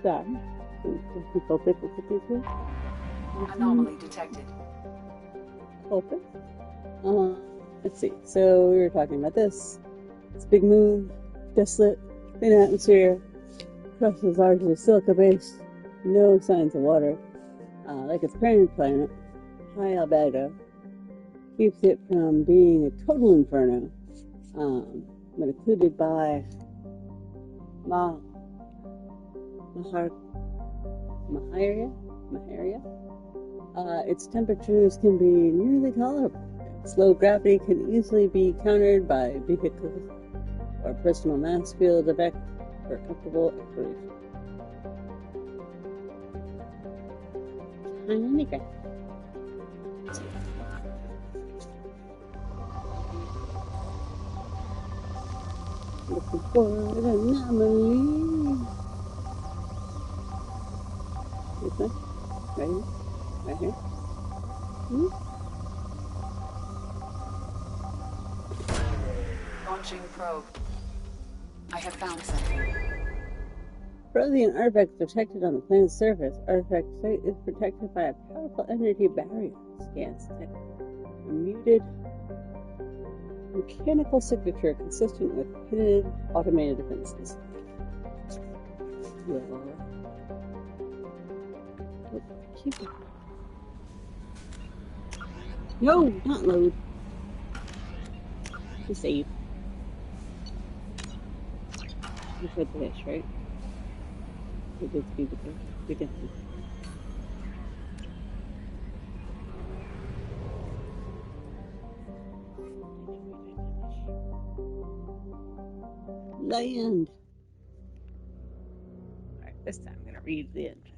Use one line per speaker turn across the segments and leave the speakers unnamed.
Sorry. The culprit with the people.
Anomaly detected.
Culprit? Let's see. So we were talking about this. It's a big moon, desolate, thin atmosphere, crust is largely silica-based, no signs of water. Like its parent planet, high albedo, keeps it from being a total inferno, but included by Maharia. Its temperatures can be nearly tolerable. Slow gravity can easily be countered by vehicles or personal mass field effect for comfortable exploration. Tiny guy. Looking for an anomaly. This one? Right here? Right here?
Launching probe. I have found something.
Prothean artifacts detected on the planet's surface. Artifact site is protected by a powerful energy barrier. Scans detect a muted mechanical signature consistent with hidden automated defenses. No, not load. To save. You put the dish, right? We did speed the dish. We did. Land. Alright, this time I'm gonna read the engine.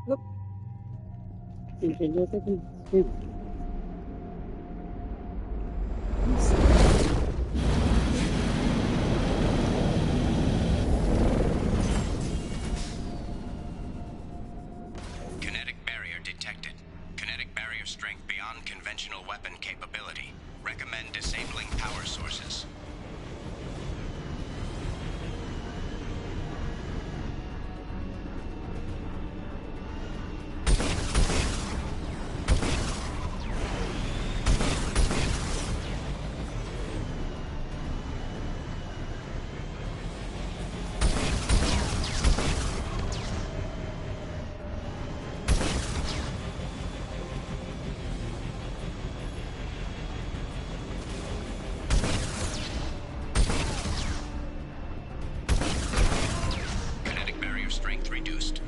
Whoop. Engine does it.
Kinetic barrier detected. Kinetic barrier strength beyond conventional weapon capability. Recommend disabling power sources. Strength reduced.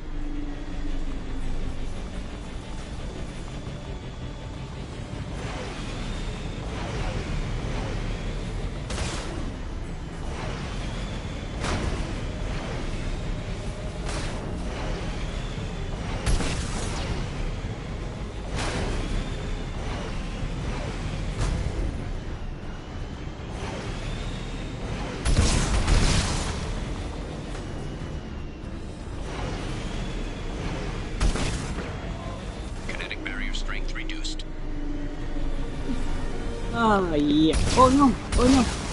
Strength reduced.
Oh yeah. Oh no.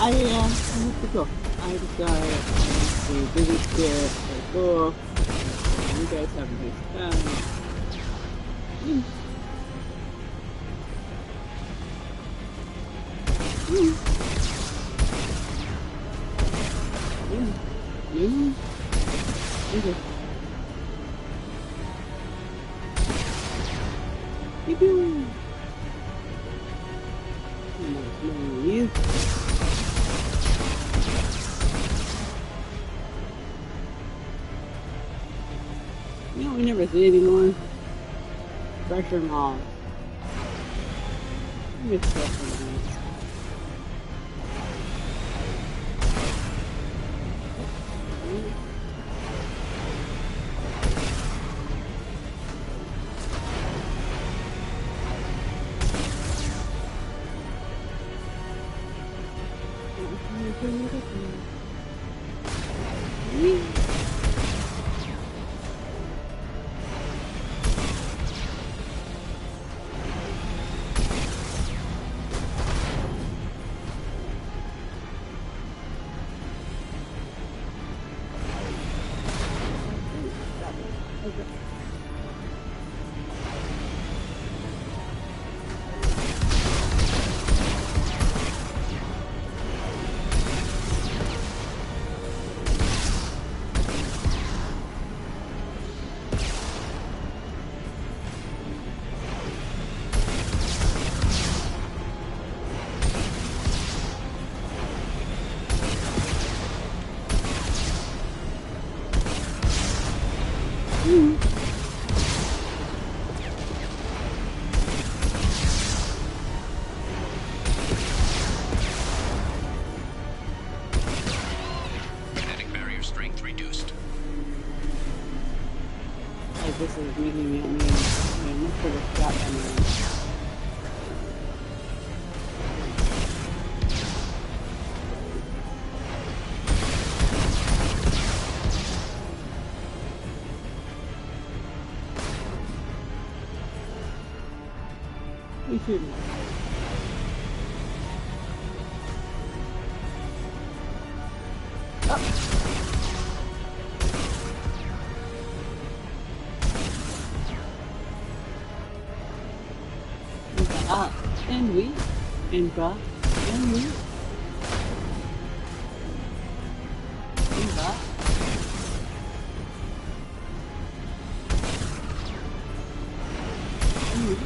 I have to go. I just got to visit here. Cool. You guys have a nice time. Okay. Yippee! You. You know, we never see anymore. Pressure mall. Mixed up in these.
Kinetic barrier strength reduced.
Like this is making me look for the shotgun range. You shooting? And we, and Bra, and we, and Bra. And we.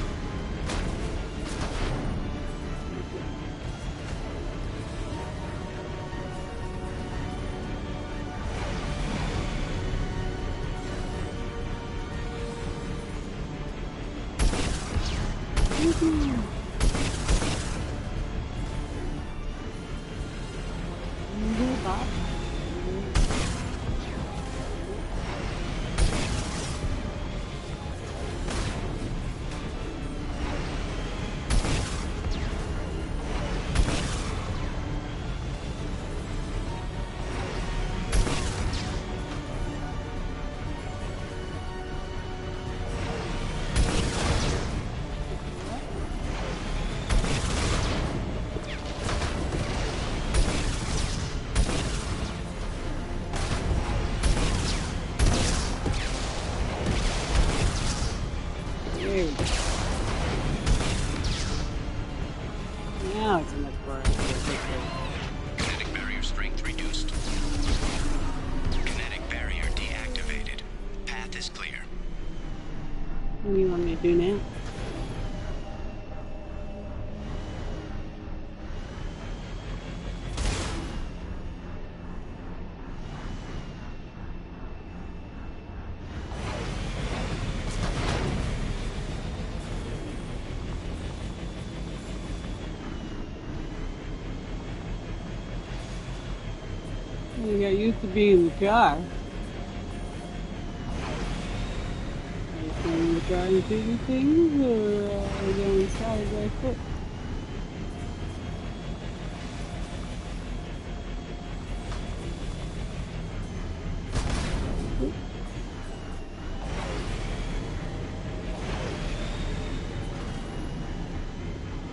Now it's enough for
Kinetic barrier strength reduced. Kinetic barrier deactivated. Path is clear.
What do you want me to do now? You got used to being in the car. Are you staying in the car and shooting things, or are you going side by foot?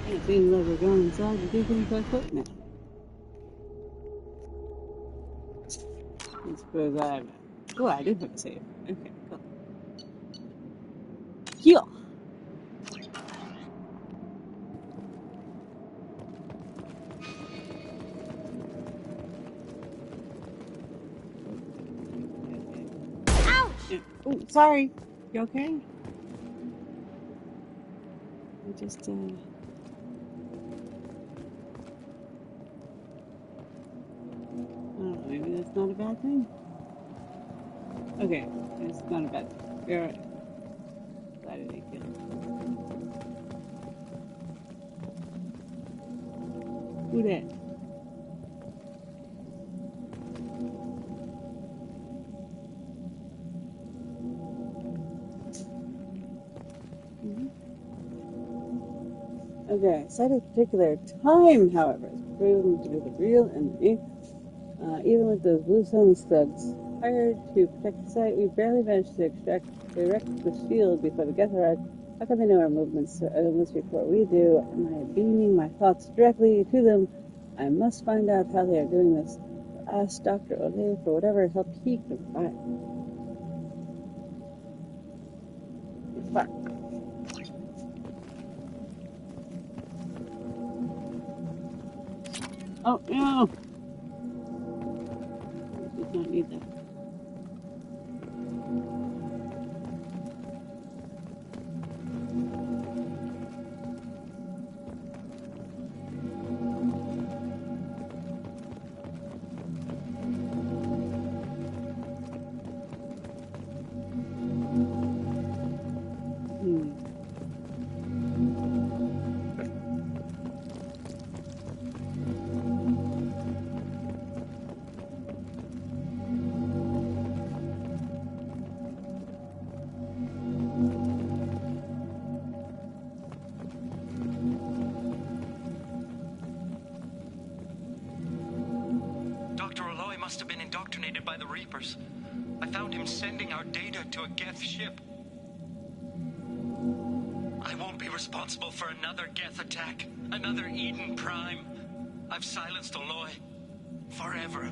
It seems like we're going inside to do things by foot now. I suppose I have. Oh, I do have a save. Okay, cool. Heal! Ouch! Oh, sorry. You okay? I just, I don't know, maybe that's not a bad thing. Okay, it's not a bad thing. You're right. Glad I didn't kill him. Who that? Okay, site of particular time, however, is proven to be the real enemy. Even with those blue sun thugs hired to protect the site, we barely managed to erect the shield before the Geth arrived. How can they know our movements unless before we do? Am I beaming my thoughts directly to them? I must find out how they are doing this. Ask Dr. Ole for whatever help he can find. Fuck. Oh, no! I did not need that.
Dr. Aloy must have been indoctrinated by the Reapers. I found him sending our data to a Geth ship. I won't be responsible for another Geth attack, another Eden Prime. I've silenced Aloy. Forever.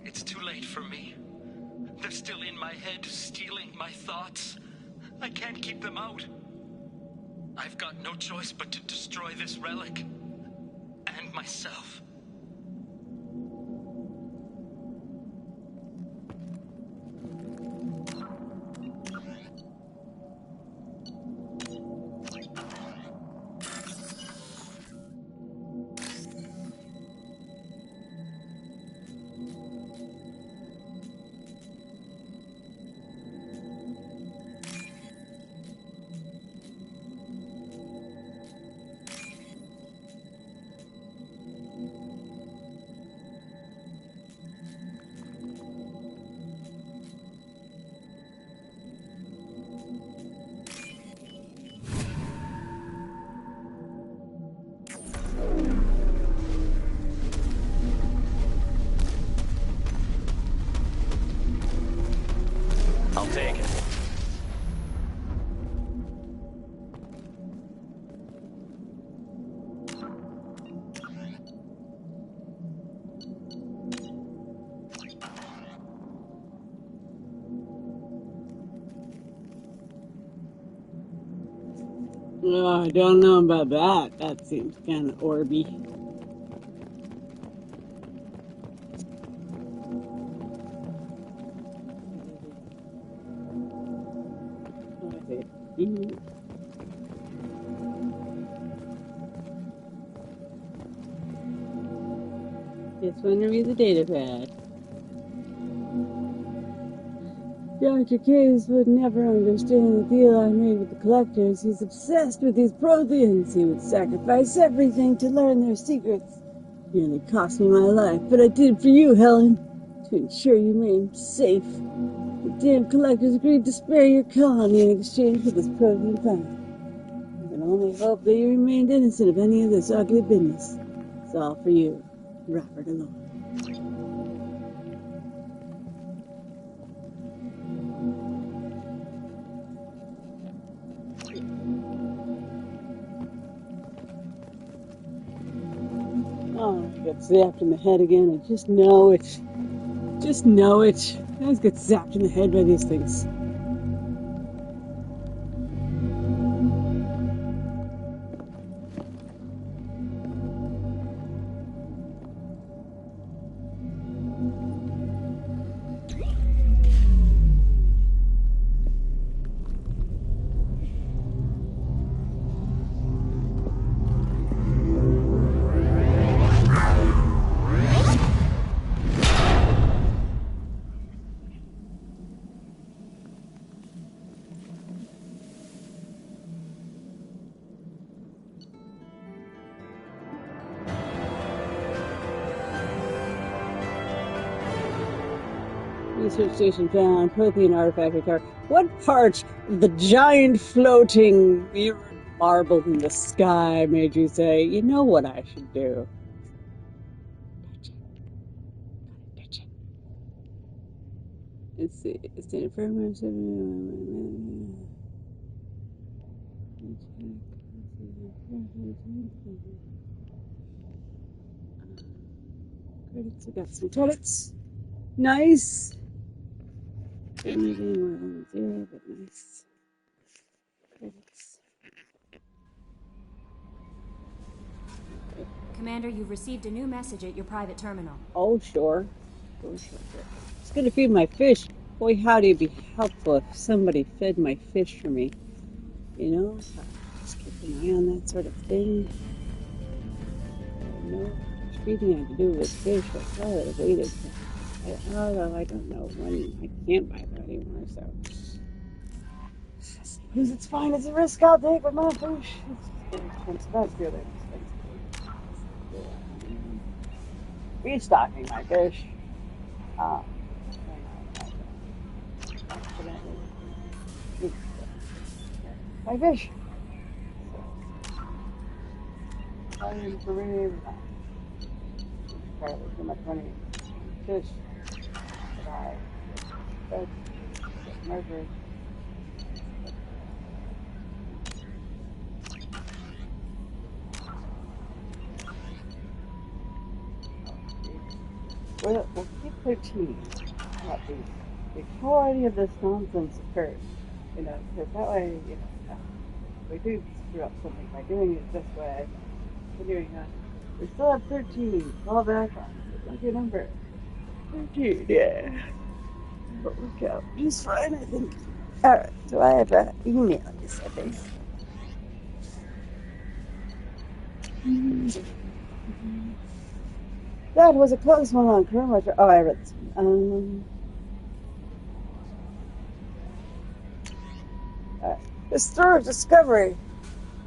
It's too late for me. They're still in my head, stealing my thoughts. I can't keep them out. I've got no choice but to destroy this relic. And myself.
I'll take it.
Oh, I don't know about that. That seems kind of orby. Just want to read the data pad. Dr. Case would never understand the deal I made with the collectors. He's obsessed with these Protheans. He would sacrifice everything to learn their secrets. Nearly cost me my life, but I did it for you, Helen, to ensure you remain safe. The damn collectors agreed to spare your colony in exchange for this Prothean planet. I can only hope that you remained innocent of any of this ugly business. It's all for you, Robert Aloy. get zapped in the head again. I just know it. Just know it. I always get zapped in the head by these things. Research station found Prothean artifact recovered. What part of the giant floating mirrored marble in the sky made you say, you know what I should do? Let's see. Standard firmware. Credits. I got some credits. Nice. Zero, but nice. Credits.
Commander, you've received a new message at your private terminal.
Oh, sure. It's gonna feed my fish. Boy, how'd it be helpful if somebody fed my fish for me. You know? Just keep an eye on that sort of thing. I know how much feeding I had to do with fish. I probably would have waited. Although I don't know when I can't buy them anymore, so. I suppose it's fine. It's a risk I'll take with my fish. It's expensive. That's really expensive. Restocking my fish. My fish. I'm for me. Probably too much money. Fish. But murdered. We'll keep 13 before any of this nonsense occurs. You know, because that way, you know, we do screw up something by doing it this way. Continuing on. We still have 13. Fall back on. Lucky number. 13, yeah. But work out just fine, I think. Alright, so I have an email, yes, I think. That was a close one on Kermit. Oh, I read this one. Historic discovery.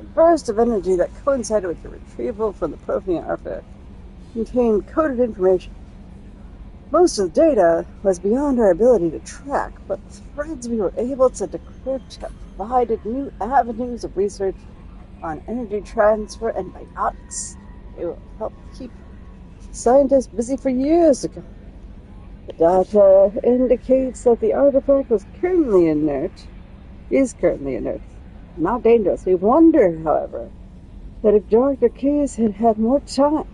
A burst of energy that coincided with the retrieval from the Prothean artifact contained coded information. Most of the data was beyond our ability to track, but the threads we were able to decrypt have provided new avenues of research on energy transfer and biotics. It will help keep scientists busy for years to come. The data indicates that the artifact is currently inert, not dangerous. We wonder, however, that if Dr. Case had had more time,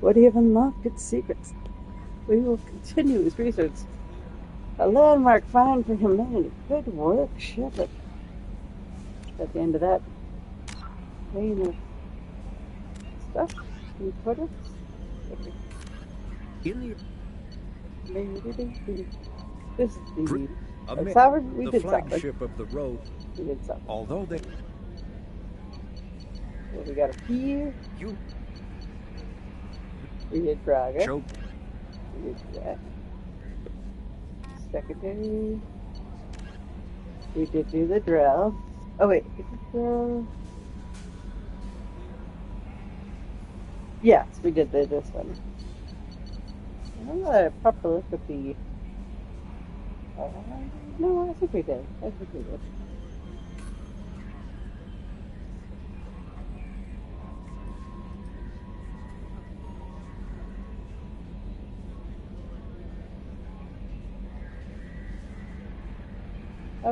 would he have unlocked its secrets? We will continue his research. A landmark find for humanity. Good work, Shepard. At the end of that vein of stuff, you put it. This is the Sovereign. We
the
did
flagship
Sovereign.
of the road.
We did Sovereign.
Although they
So we got a P.
you
We did Braga.
choke
We did that. Secretary. We did do the drill. Oh wait, is it the... Yes, we did this one. I don't know a proper look at the... no, I think we did. I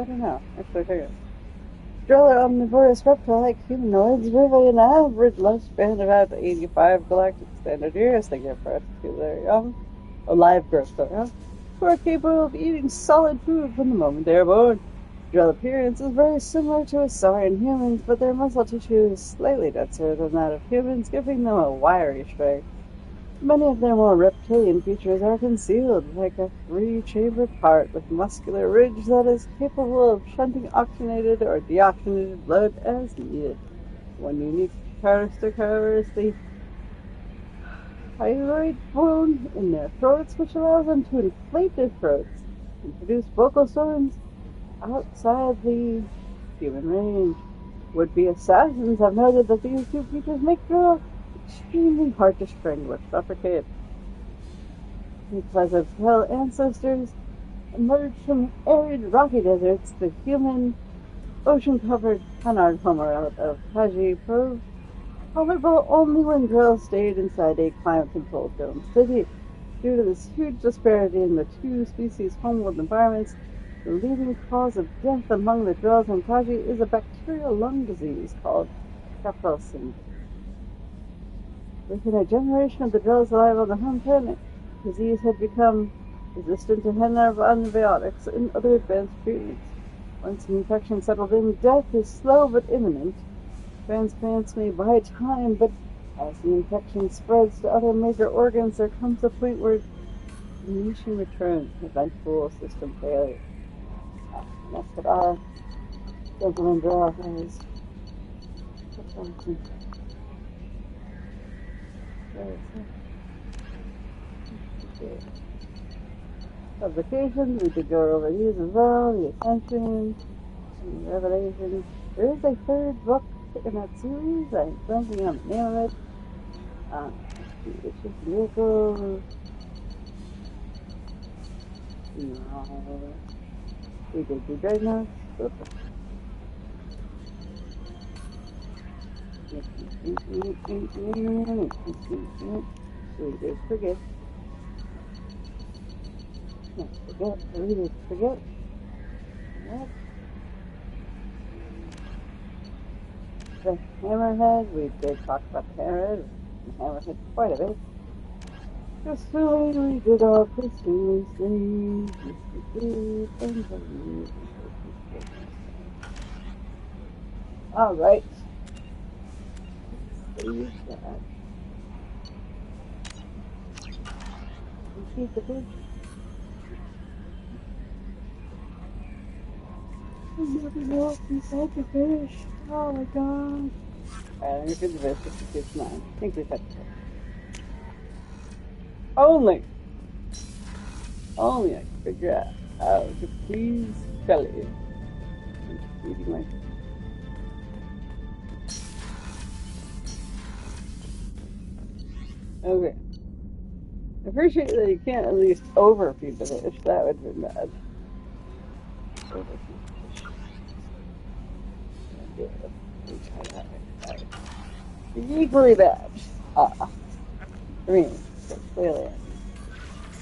don't know. Actually, I Driller omnivorous reptile-like humanoids live an average lifespan of about 85 galactic standard years. They give birth to their young, live growth, who are capable of eating solid food from the moment they are born. Drill appearance is very similar to a saurian humans, but their muscle tissue is slightly denser than that of humans, giving them a wiry strength. Many of their more reptilian features are concealed, like a 3-chambered heart with muscular ridge that is capable of shunting oxygenated or deoxygenated blood as needed. One unique characteristic, however, is the thyroid bone in their throats, which allows them to inflate their throats and produce vocal tones outside the human range. Would-be assassins have noted that these two features make Drill extremely hard to strangle or suffocate. Because of hell ancestors emerged from arid rocky deserts, the human ocean-covered canard homeworld of Taji proved tolerable only when Drill stayed inside a climate-controlled dome city. Due to this huge disparity in the two species' homeworld environments, the leading cause of death among the Drills in Taji is a bacterial lung disease called Kapelsin. Within a generation of the Drills alive on the home planet, the disease had become resistant to antibiotics and other advanced treatments. Once an infection settled in, death is slow but imminent. Transplants may buy time, but as the infection spreads to other major organs, there comes a point where diminishing returns and eventual system failure. And that's what our gentleman Drill is. Publications, we could go over these as well, the Ascension, and the Revelations. There is a third book in that series, I'm blanking on the name of it. It's just vehicles. No. We did the Dreadnoughts. We did forget. We did forget. Yep. The Hammerhead, we did talk about the Hammerhead. The Hammerhead quite a bit. Just the way we did our Christmas things. Alright. Save that. Keep the fish. I never know if we fed the fish. Oh my god. Alright, let me feed the fish. It's 9. I think we fed the fish. Only I can figure out how to please Kelly. I'm eating my okay. I appreciate that you can't at least overfeed the fish. That would have been bad. Overfeed the fish. Equally bad. I mean, clearly,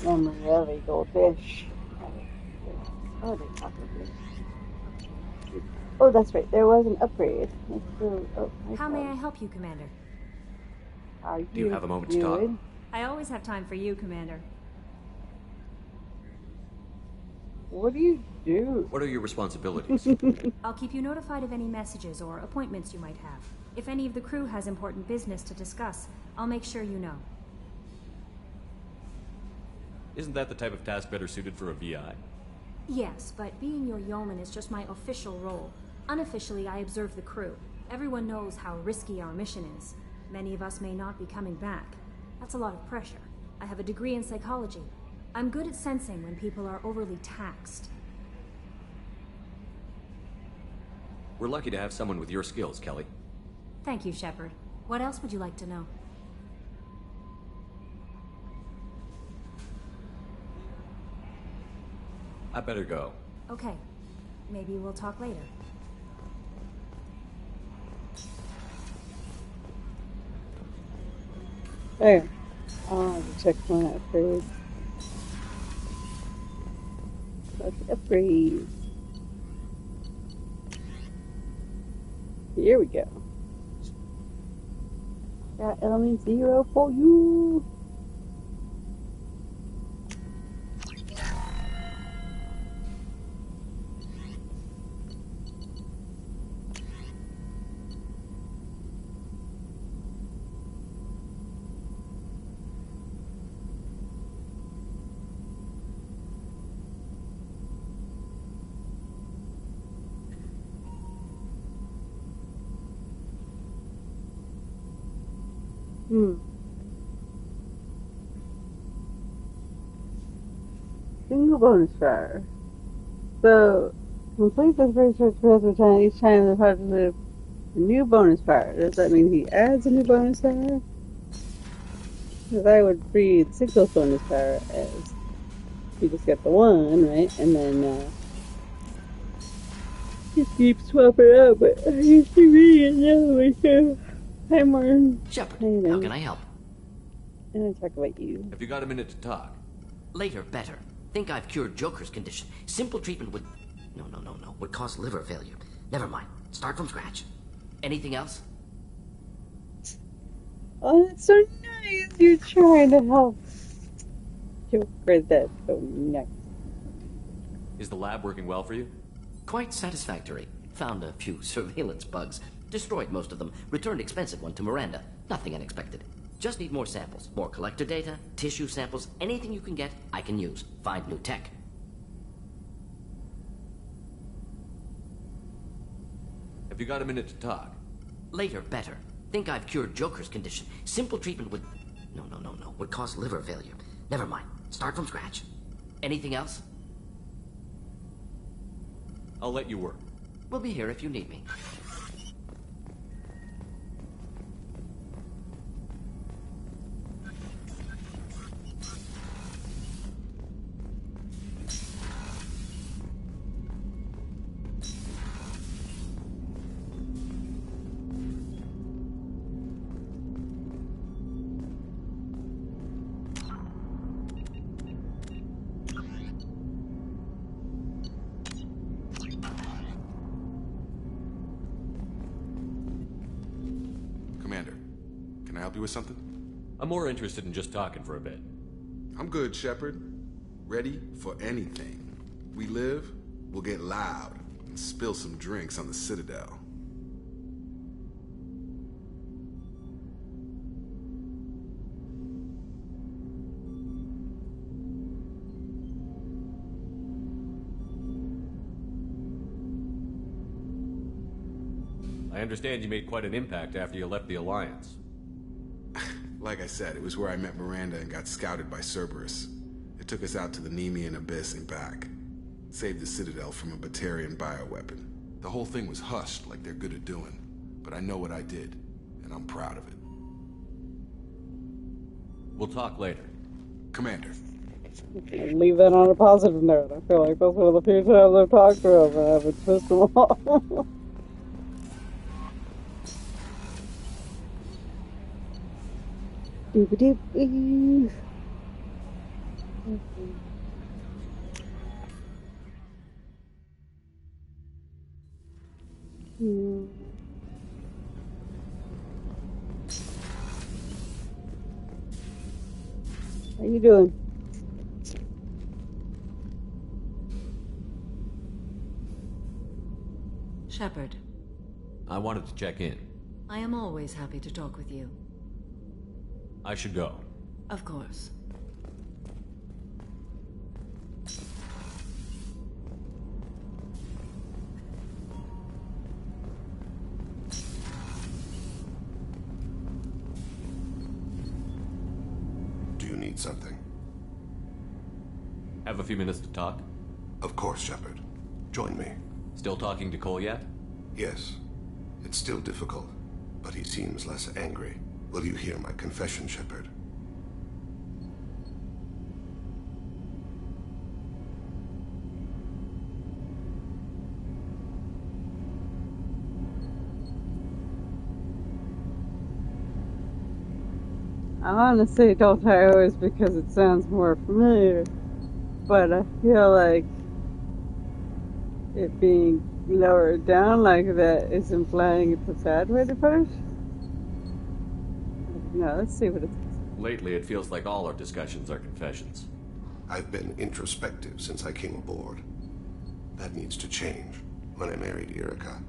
normally really goldfish. Oh, they talk fish. Oh, that's right. There was an upgrade.
How may I help you, Commander?
Do you have a moment to talk?
I always have time for you, Commander.
What do you do?
What are your responsibilities?
I'll keep you notified of any messages or appointments you might have. If any of the crew has important business to discuss, I'll make sure you know.
Isn't that the type of task better suited for a VI?
Yes, but being your yeoman is just my official role. Unofficially, I observe the crew. Everyone knows how risky our mission is. Many of us may not be coming back. That's a lot of pressure. I have a degree in psychology. I'm good at sensing when people are overly taxed.
We're lucky to have someone with your skills, Kelly.
Thank you, Shepard. What else would you like to know?
I better go.
Okay. Maybe we'll talk later.
There. I'll have to check one upgrade. Let's upgrade. here we go. Got element 0 for you. Single bonus fire. So, complete the first search time each time the part of the new bonus fire. Does that mean he adds a new bonus fire? Because I would read single bonus fire as you just get the one, right? And then you keep swapping out, but I used to read it another way, so I'm more.
Shepard, how can I help?
And I talk about you.
Have you got a minute to talk?
Later, better. Think I've cured Joker's condition. Simple treatment would... No. Would cause liver failure. Never mind. Start from scratch. Anything else?
Oh, that's so nice. You're trying to help Joker. That's so nice.
Is the lab working well for you?
Quite satisfactory. Found a few surveillance bugs. Destroyed most of them. Returned expensive one to Miranda. Nothing unexpected. Just need more samples. More collector data, tissue samples, anything you can get, I can use. Find new tech.
Have you got a minute to talk?
Later, better. Think I've cured Joker's condition. Simple treatment would... No. Would cause liver failure. Never mind. Start from scratch. Anything else?
I'll let you work.
We'll be here if you need me.
Commander, can I help you with something?
I'm more interested in just talking for a bit.
I'm good, Shepard. Ready for anything. We live, we'll get loud and spill some drinks on the Citadel.
I understand you made quite an impact after you left the Alliance.
Like I said, it was where I met Miranda and got scouted by Cerberus. It took us out to the Nemean Abyss and back. Saved the Citadel from a Batarian bioweapon. The whole thing was hushed like they're good at doing. But I know what I did, and I'm proud of it.
We'll talk later.
Commander.
Leave that on a positive note. I feel like that's one of the few times I've talked to him and I haven't pissed him off. Doop-a-doop. How you doing?
Shepard,
I wanted to check in.
I am always happy to talk with you.
I should go.
Of course.
Do you need something?
Have a few minutes to talk?
Of course, Shepard. Join me.
Still talking to Cole yet?
Yes. It's still difficult, but he seems less angry. Will you hear my confession, Shepard?
I honestly don't I always because it sounds more familiar, but I feel like it being lower it down like that is implying it's a bad way to put it? No, let's see what it's...
Lately, it feels like all our discussions are confessions.
I've been introspective since I came aboard. That needs to change. When I married Erica,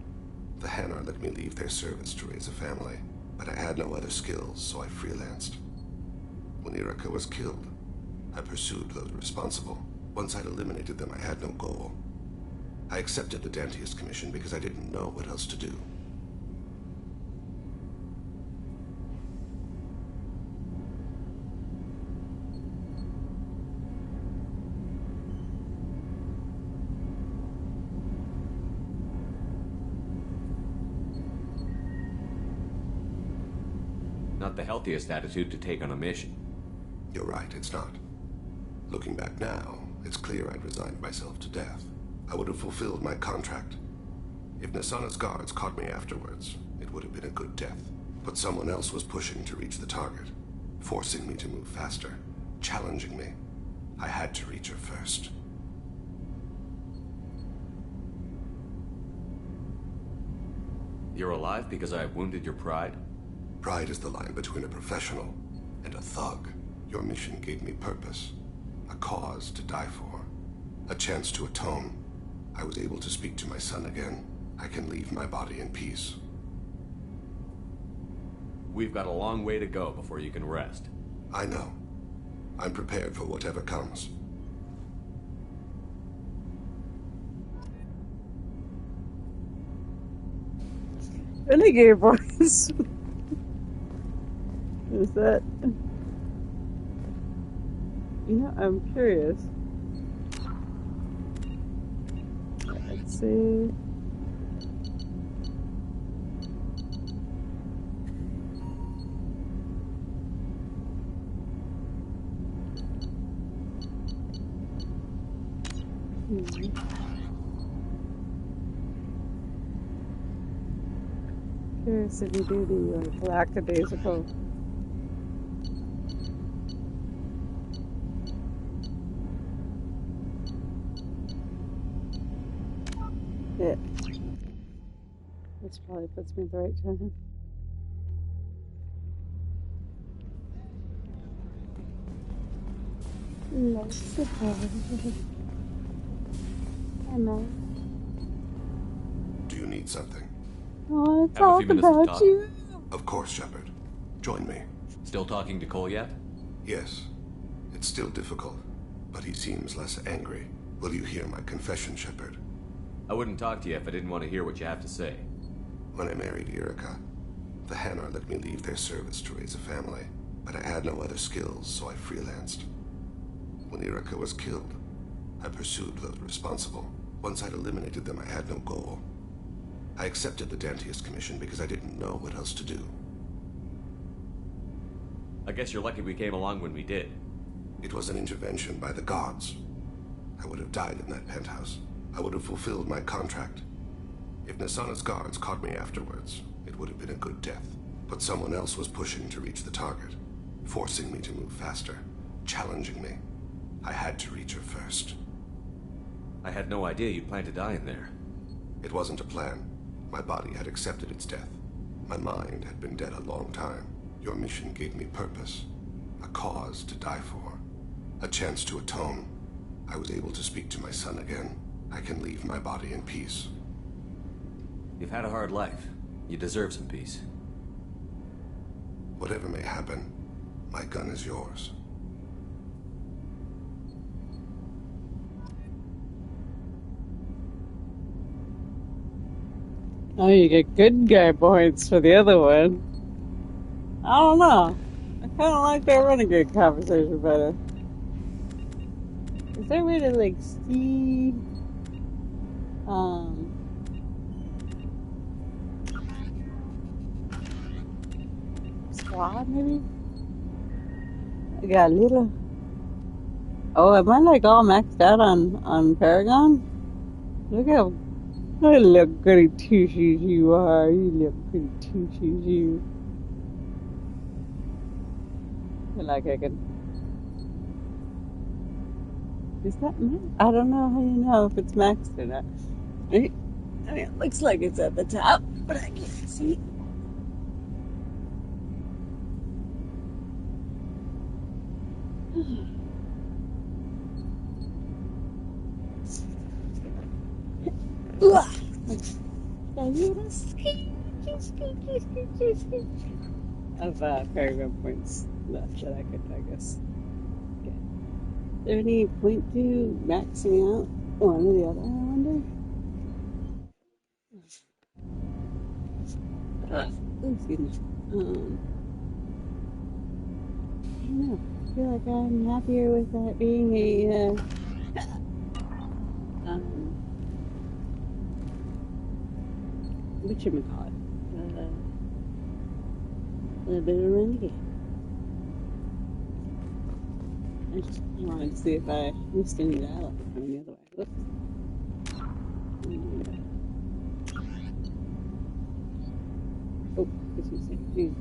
the Hanar let me leave their service to raise a family, but I had no other skills, so I freelanced. When Erica was killed, I pursued those responsible. Once I'd eliminated them, I had no goal. I accepted the Dantius Commission because I didn't know what else to do.
Not the healthiest attitude to take on a mission.
You're right, it's not. Looking back now, it's clear I'd resigned myself to death. I would have fulfilled my contract. If Nasana's guards caught me afterwards, it would have been a good death. But someone else was pushing to reach the target, forcing me to move faster, challenging me. I had to reach her first.
You're alive because I have wounded your pride?
Pride is the line between a professional and a thug. Your mission gave me purpose, a cause to die for, a chance to atone. I was able to speak to my son again. I can leave my body in peace.
We've got a long way to go before you can rest.
I know. I'm prepared for whatever comes.
Renegade voice. Is that... You know, I'm curious. Let's see. Curious if you do the lackadaisical. Yeah. This probably puts me at the right time. Let's suppose. Emma.
Do you need something?
I want to talk about you.
Of course, Shepard. Join me.
Still talking to Cole yet?
Yes. It's still difficult, but he seems less angry. Will you hear my confession, Shepard?
I wouldn't talk to you if I didn't want to hear what you have to say.
When I married Erica, the Hanar let me leave their service to raise a family, but I had no other skills, so I freelanced. When Erica was killed, I pursued those responsible. Once I'd eliminated them, I had no goal. I accepted the Dantius Commission because I didn't know what else to do.
I guess you're lucky we came along when we did.
It was an intervention by the gods. I would have died in that penthouse. I would have fulfilled my contract. If Nasana's guards caught me afterwards, it would have been a good death. But someone else was pushing to reach the target, forcing me to move faster, challenging me. I had to reach her first.
I had no idea you'd plan to die in there.
It wasn't a plan. My body had accepted its death. My mind had been dead a long time. Your mission gave me purpose, a cause to die for, a chance to atone. I was able to speak to my son again. I can leave my body in peace.
You've had a hard life. You deserve some peace.
Whatever may happen, my gun is yours.
Oh, you get good guy points for the other one. I don't know. I kind of like that renegade conversation better. Is there a way to, like, see... squad, maybe? I got a little... Oh, am I, like, all maxed out on Paragon? Look how... Oh, look goody two-shoes you are. You look goody two-shoes you. I feel like I can... Is that max? I don't know how you know if it's maxed or not. I mean, it looks like it's at the top, but I can't see. Of paragraph points left that I could, I guess. Okay. Is there any point to maxing out one or the other, I wonder? Excuse me. I don't know. I feel like I'm happier with that being a whatchamacallit? A little bit of renegade. I just wanted to see if I missed any dialogue coming the other way. Whoops. Oh, this is saying.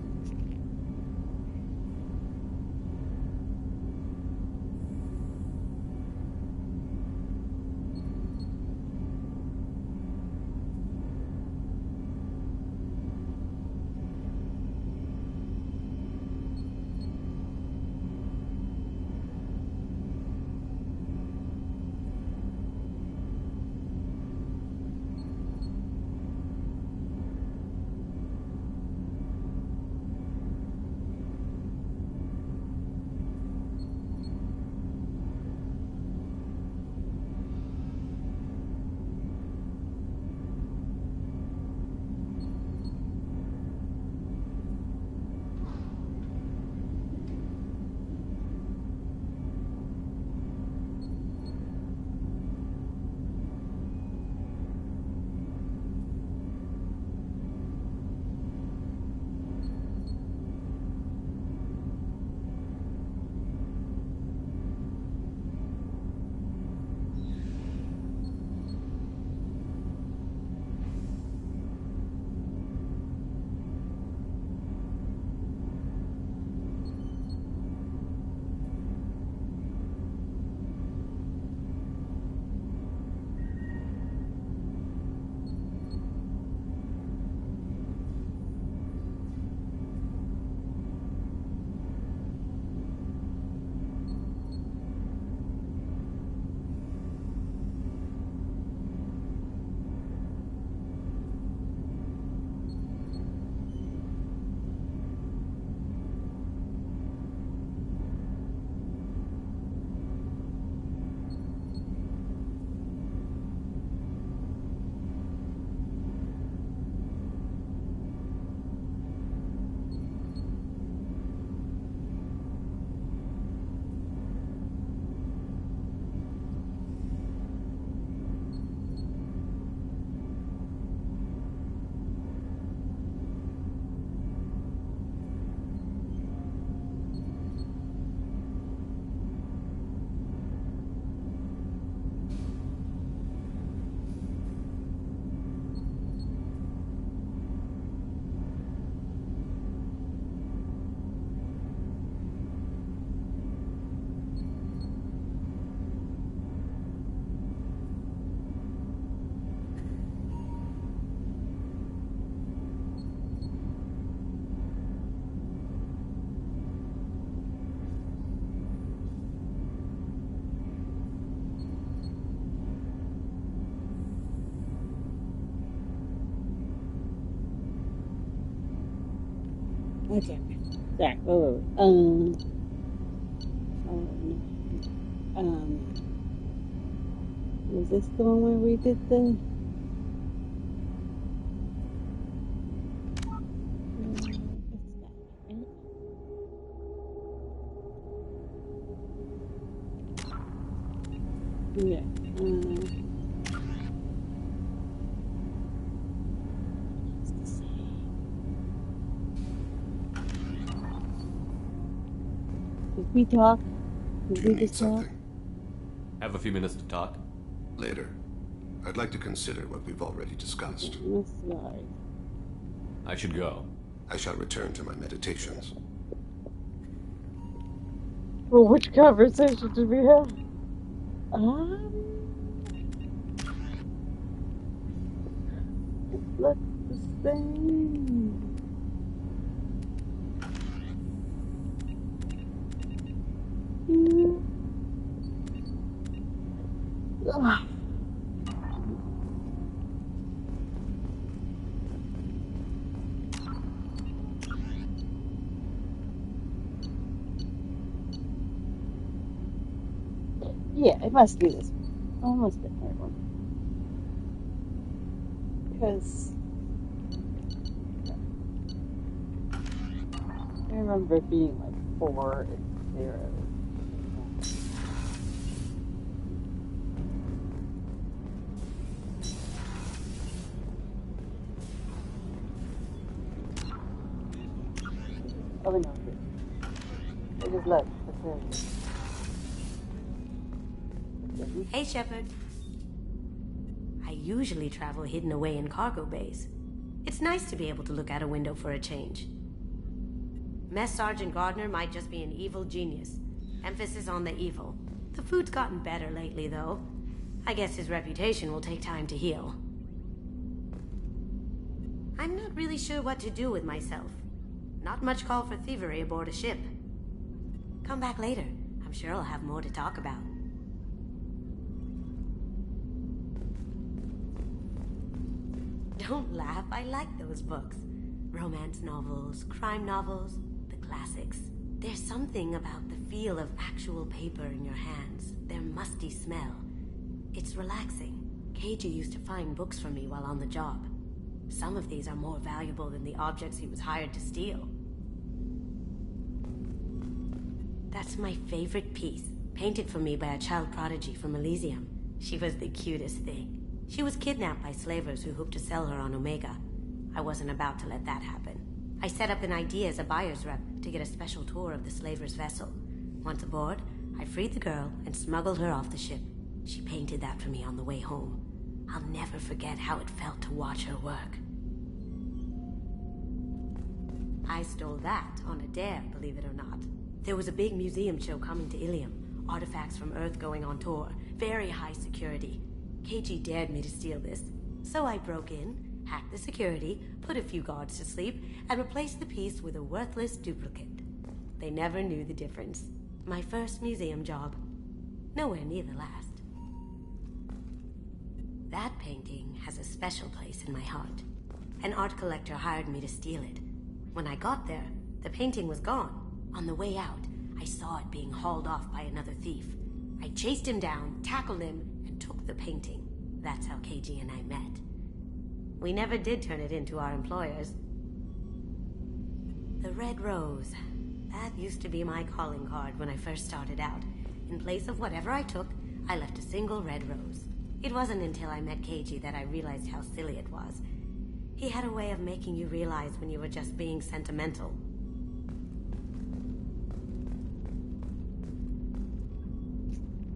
Okay. Sorry. Oh. Was this the one where we did the? Yeah. Did we talk? Did we just talk?
Have a few minutes to talk?
Later. I'd like to consider what we've already discussed.
I should go.
I shall return to my meditations.
Well, which conversation did we have? thing. Ugh. Yeah, it must be this one. Almost the third one. Because I remember it being like 4 and 0. Oh no, it is left.
Hey, Shepard. I usually travel hidden away in cargo bays. It's nice to be able to look out a window for a change. Mess Sergeant Gardner might just be an evil genius. Emphasis on the evil. The food's gotten better lately, though. I guess his reputation will take time to heal. I'm not really sure what to do with myself. Not much call for thievery aboard a ship. Come back later. I'm sure I'll have more to talk about. Don't laugh, I like those books. Romance novels, crime novels, the classics. There's something about the feel of actual paper in your hands, their musty smell. It's relaxing. Keiji used to find books for me while on the job. Some of these are more valuable than the objects he was hired to steal. That's my favorite piece, painted for me by a child prodigy from Elysium. She was the cutest thing. She was kidnapped by slavers who hoped to sell her on Omega. I wasn't about to let that happen. I set up an idea as a buyer's rep to get a special tour of the slaver's vessel. Once aboard, I freed the girl and smuggled her off the ship. She painted that for me on the way home. I'll never forget how it felt to watch her work. I stole that on a dare, believe it or not. There was a big museum show coming to Ilium. Artifacts from Earth going on tour. Very high security. Keiji dared me to steal this. So I broke in, hacked the security, put a few guards to sleep, and replaced the piece with a worthless duplicate. They never knew the difference. My first museum job. Nowhere near the last. That painting has a special place in my heart. An art collector hired me to steal it. When I got there, the painting was gone. On the way out, I saw it being hauled off by another thief. I chased him down, tackled him, and took the painting. That's how Keiji and I met. We never did turn it into our employers. The Red Rose. That used to be my calling card when I first started out. In place of whatever I took, I left a single red rose. It wasn't until I met Keiji that I realized how silly it was. He had a way of making you realize when you were just being sentimental.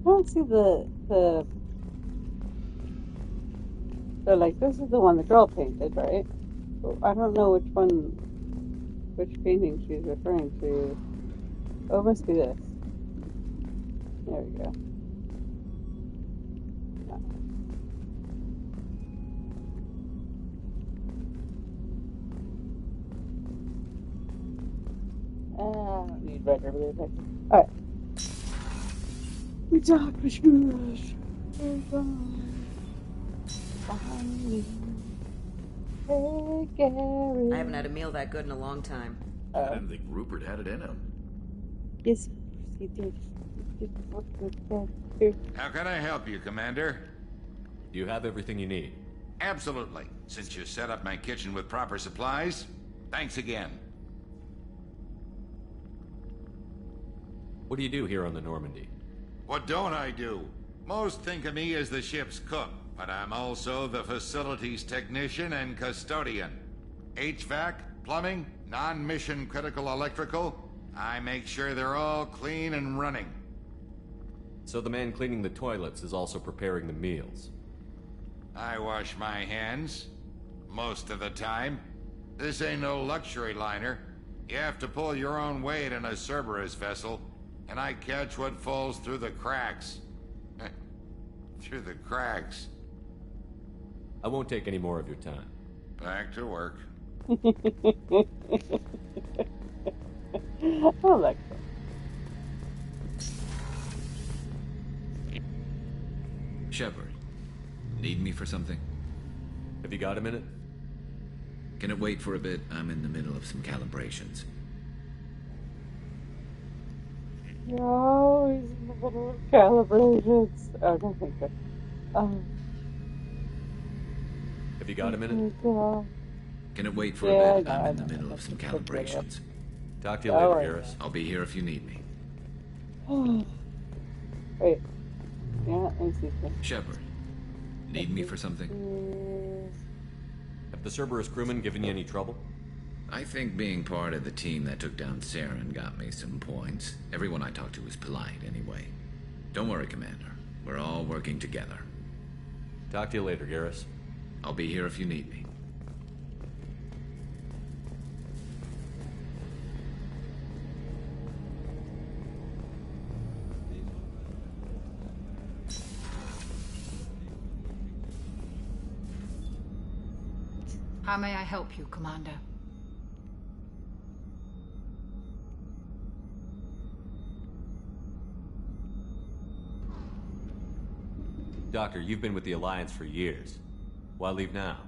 I don't see the so like this is the one the girl painted, right? So I don't know which painting she's referring to. Oh, it must be this. There we go. I don't need red over there. Alright. We talk for shoes. Behind me. Hey, Gary.
I haven't had a meal that good in a long time.
I didn't think Rupert had it in him.
Yes, he did.
How can I help you, Commander?
Do you have everything you need?
Absolutely. Since you set up my kitchen with proper supplies, thanks again.
What do you do here on the Normandy?
What don't I do? Most think of me as the ship's cook, but I'm also the facilities technician and custodian. HVAC, plumbing, non-mission critical electrical. I make sure they're all clean and running.
So the man cleaning the toilets is also preparing the meals.
I wash my hands. Most of the time. This ain't no luxury liner. You have to pull your own weight in a Cerberus vessel, and I catch what falls through the cracks. Through the cracks.
I won't take any more of your time.
Back to work.
I like that.
Shepard, need me for something?
Have you got a minute?
Can it wait for a bit? I'm in the middle of some calibrations.
You're always in the middle of calibrations. Oh, don't think so.
Have you got a minute?
Can it wait for
Yeah,
a bit?
no,
I'm
I
in the
know.
middle of some calibrations.
Talk to you
All
later,
right.
Garrus.
I'll be here if you need me.
Wait. Yeah, let me see this.
Shepard, need me for something?
Have the Cerberus crewmen given you any trouble?
I think being part of the team that took down Saren got me some points. Everyone I talked to was polite anyway. Don't worry, Commander. We're all working together.
Talk to you later, Garrus.
I'll be here if you need me.
How may I help you, Commander?
Doctor, you've been with the Alliance for years. Why leave now?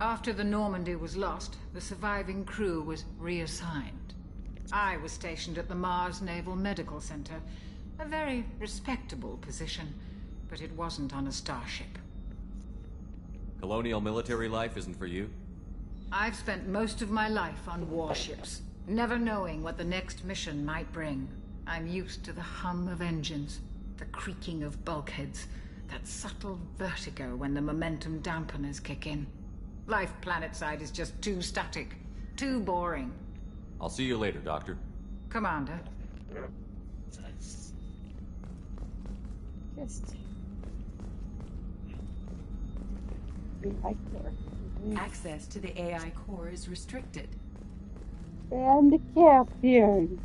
After the Normandy was lost, the surviving crew was reassigned. I was stationed at the Mars Naval Medical Center, a very respectable position, but it wasn't on a starship.
Colonial military life isn't for you?
I've spent most of my life on warships, never knowing what the next mission might bring. I'm used to the hum of engines, the creaking of bulkheads, that subtle vertigo when the momentum dampeners kick in. Life planetside is just too static, too boring.
I'll see you later, Doctor.
Commander.
Just.
Access to the AI core is restricted.
And the captain.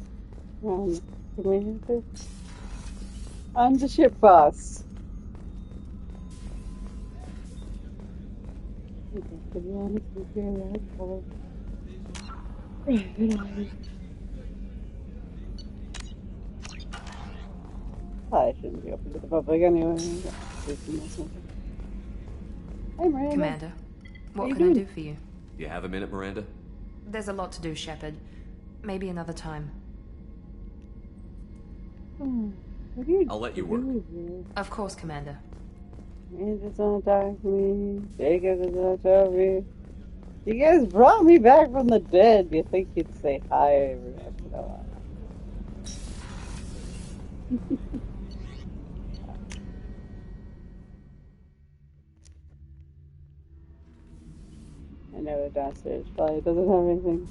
Can we hit this? I'm the ship boss. To be honest with you, I shouldn't be open to the public anyway. Hey, Miranda.
Commander, what
you
can I
doing?
do for you?
Do you have a minute, Miranda?
There's a lot to do, Shepard. Maybe another time.
What are you
I'll let you work.
doing?
Of course, Commander.
You just want to talk to me. Jacob is want to talk to me. You guys brought me back from the dead. You think you'd say hi every once in a while? I know the downstairs probably doesn't have anything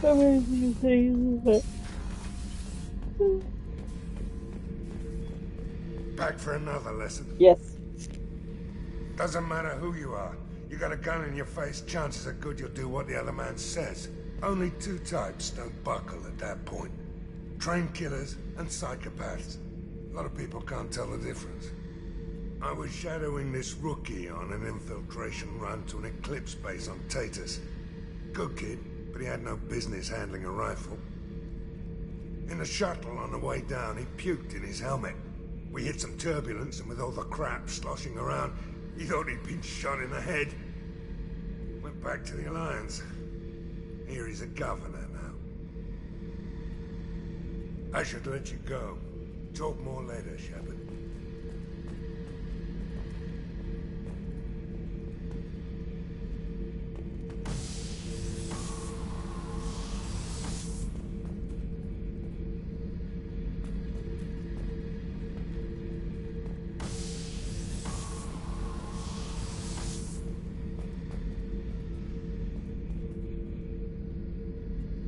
amazing to say, but
Back for another lesson.
yes.
Doesn't matter who you are. You got a gun in your face, chances are good you'll do what the other man says. Only two types don't buckle at that point. Trained killers and psychopaths. A lot of people can't tell the difference. I was shadowing this rookie on an infiltration run to an Eclipse base on Tatus. Good kid, but he had no business handling a rifle. In the shuttle on the way down, he puked in his helmet. We hit some turbulence, and with all the crap sloshing around, he thought he'd been shot in the head. Went back to the Alliance. Here he's a governor now. I should let you go. Talk more later, Shepard.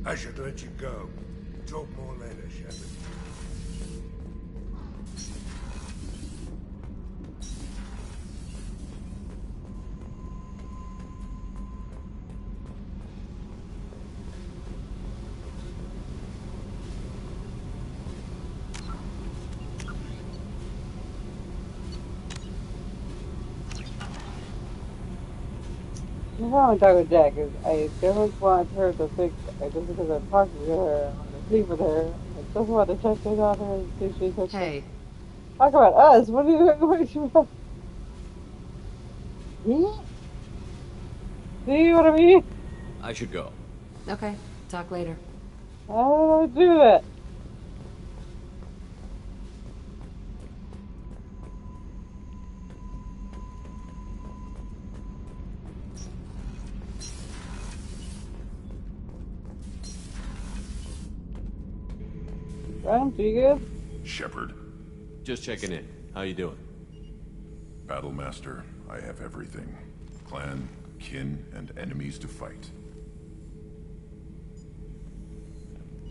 I should let you go. Talk more later, Shepard.
want to talk with Jack is I don't want her to think just because I'm talking to her, I want to sleep with her. I just want to check in on her and see if she's okay.
Hey.
Talk about us. What are you about? See what I mean?
I should go.
Okay, talk later.
How do I do that? Brian, you good?
Shepard.
Just checking in. How you doing?
Battlemaster, I have everything. Clan, kin, and enemies to fight.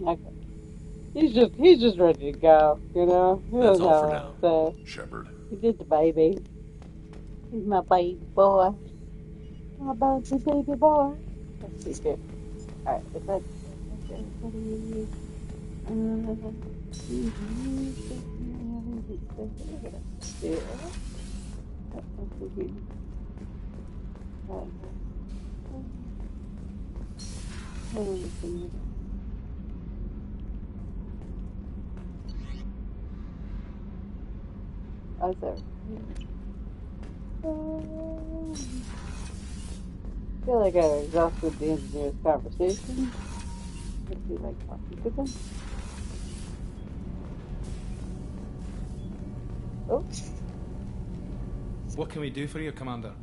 Okay. He's just ready to go, you know? He
That's
doesn't
all
know
for
what
now.
to say.
Shepard.
He's just a baby. He's my baby boy. My baby boy. Let's see here. Alright, if that's I feel like I've exhausted the engineer's conversation. Would you like talking to them? Oh.
What can we do for you, Commander?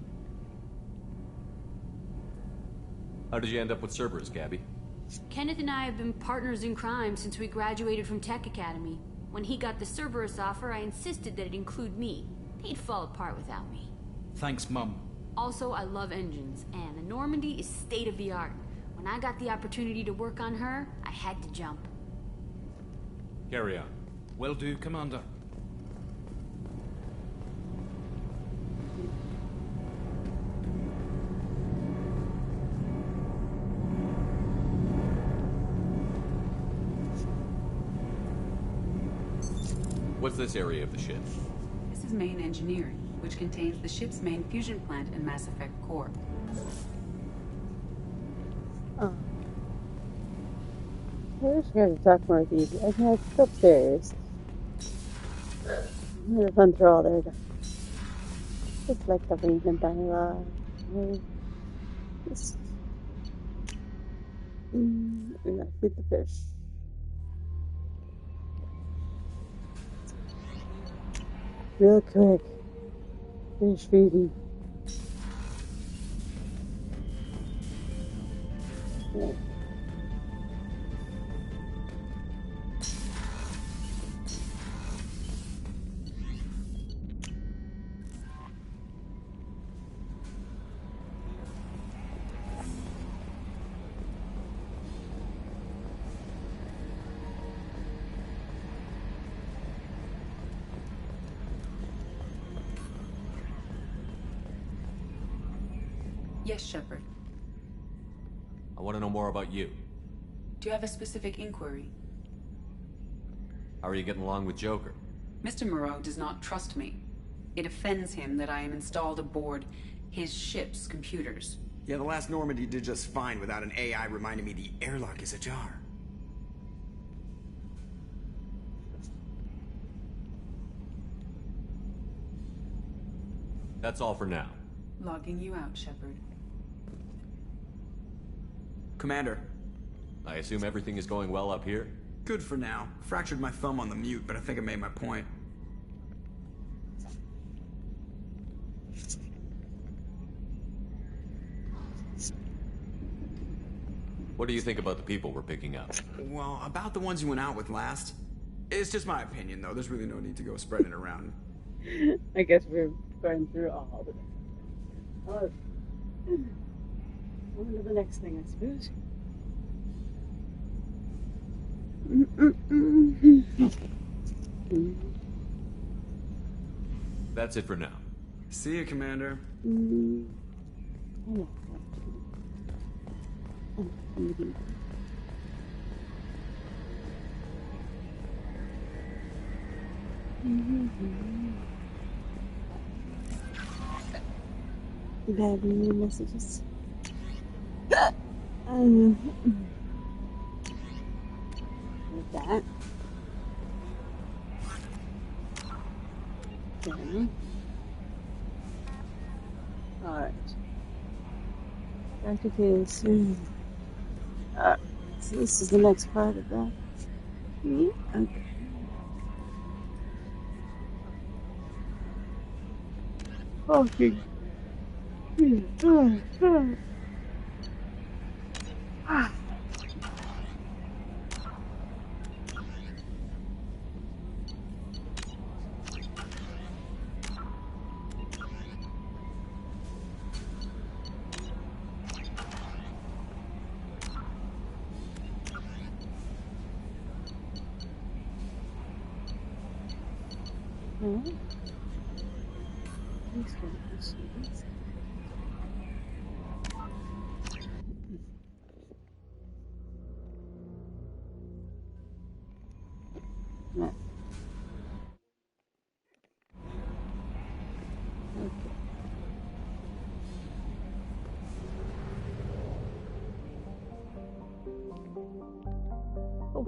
How did you end up with Cerberus, Gabby?
Kenneth and I have been partners in crime since we graduated from Tech Academy. When he got the Cerberus offer, I insisted that it include me. He'd fall apart without me.
Thanks, Mum.
Also, I love engines, and the Normandy is state-of-the-art. When I got the opportunity to work on her, I had to jump.
Carry on. Will do, Commander.
What's this area of the ship?
This is main engineering, which contains the ship's main fusion plant and Mass Effect core.
Oh. I wish I could talk more with you. I can go upstairs. I'm gonna run through all there. Just like the Lincoln dialogue. Just. We're gonna feed the fish. Real quick. Finish feeding. Yeah.
Yes, Shepard.
I want to know more about you.
Do you have a specific inquiry?
How are you getting along with Joker?
Mr. Moreau does not trust me. It offends him that I am installed aboard his ship's computers.
Yeah, the last Normandy did just fine without an AI reminding me the airlock is ajar.
That's all for now.
Logging you out, Shepard.
Commander.
I assume everything is going well up here?
Good for now. Fractured my thumb on the mute, but I think I made my point.
What do you think about the people we're picking up?
Well, about the ones you went out with last. It's just my opinion, though. There's really no need to go spreading it around.
I guess we're going through all of it. Oh. On to the next thing, I suppose.
That's it for now.
See you, Commander.
Bad new messages. With that. Okay. Alright. Back to case. Alright. So this is the next part of that. Okay. Okay. So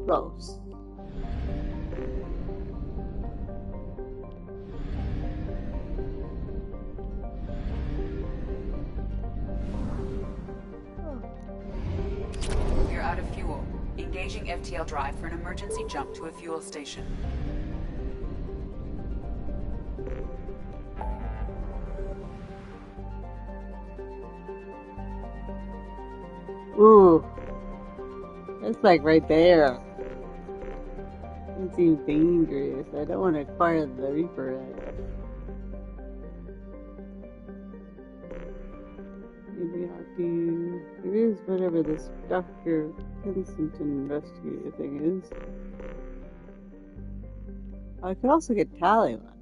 close.
We're out of fuel. Engaging FTL drive for an emergency jump to a fuel station.
Ooh. It's like right there. It seems dangerous. I don't want to acquire the Reaper yet. Maybe I'll do... There is whatever this Dr. Kensington rescue thing is. I could also get Tally one.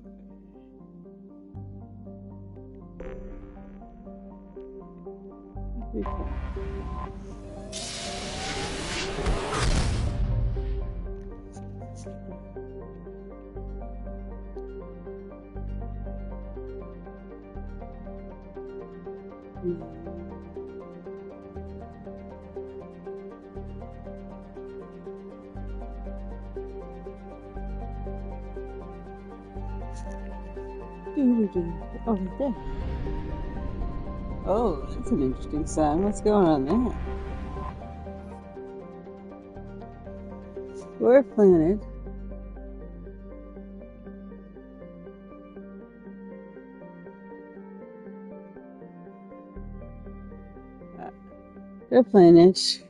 Oh, right there. Oh, that's an interesting sign. What's going on there? Dwarf planet. Dwarf planet.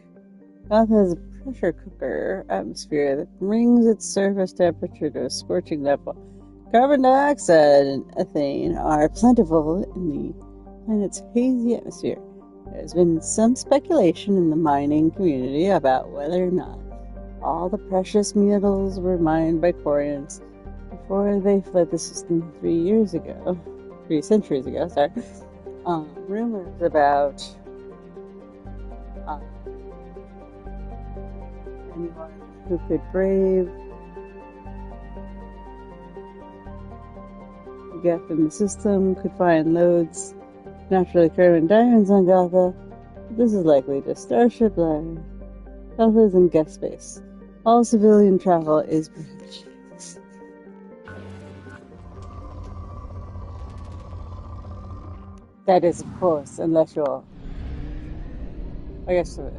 Earth has a pressure cooker atmosphere that brings its surface temperature to a scorching level. Carbon dioxide and ethane are plentiful in the planet's hazy atmosphere. There's been some speculation in the mining community about whether or not all the precious metals were mined by Quarians before they fled the system 3 centuries ago, sorry. Rumors about anyone who could brave the gap in the system could find loads naturally occurring diamonds on Gotha. This is likely just Starship Line. Gotha is in guest space. All civilian travel is prohibited. That is, of course, unless you're... I guess so.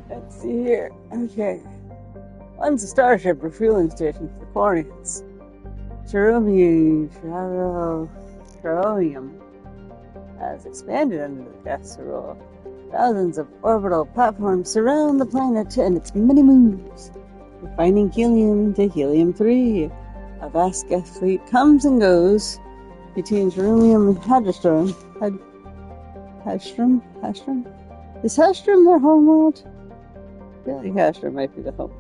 Let's see here. Okay. One's a starship refueling station for Quarians. Chromium has expanded under the gas rule. Thousands of orbital platforms surround the planet and its many moons, refining helium to helium-3. A vast gas fleet comes and goes between Chromium and Hadstrom. Hadstrom? Is Hadstrom their homeworld? I feel like Hadstrom might be the homeworld.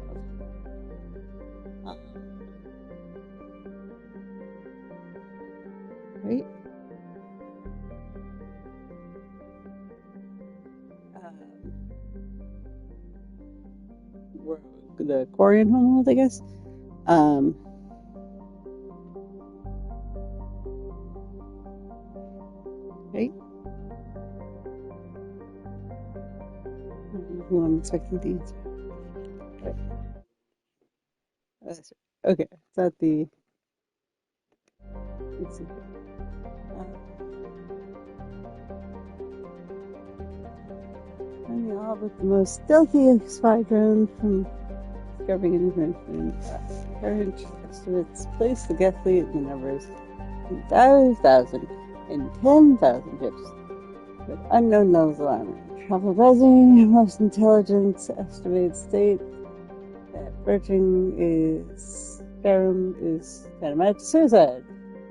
Right? The Quarian homeworld, I guess. Right? I don't know who I'm expecting to answer. Right. That's right. Okay, it's at the. Let's see. And the all but the most stealthy spy drone from discovering an information. Current estimates place the Geth fleet in the numbers 5,000 and 10,000 ships, with unknown levels of armor. Travel buzzing, most intelligence estimates state that Birching is Skyrim is tantamount to suicide.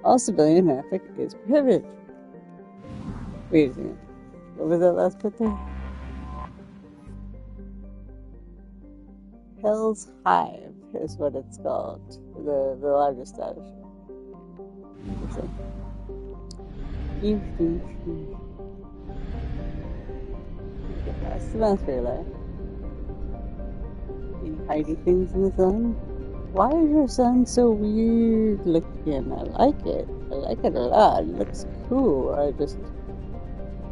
All civilian traffic is prohibited. Wait a second. What was that last bit there? Hell's Hive is what it's called. The largest status. That's the master layer. Any hidey things in the sun? Why is your sun so weird looking? I like it. I like it a lot. It looks cool. I just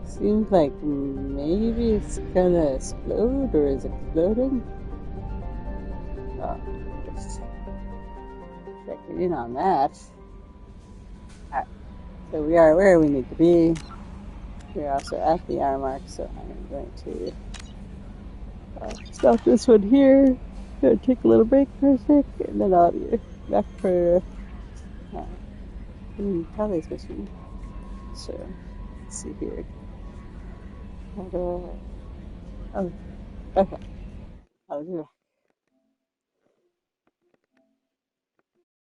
seems like maybe it's gonna explode or is exploding. Oh, just checking in on that. Alright, so we are where we need to be. We're also at the hour mark, so I'm going to stop this one here. Gonna take a little break for a sec, and then I'll be back for Tali's mission. So, let's see here. Oh, okay. I'll do that.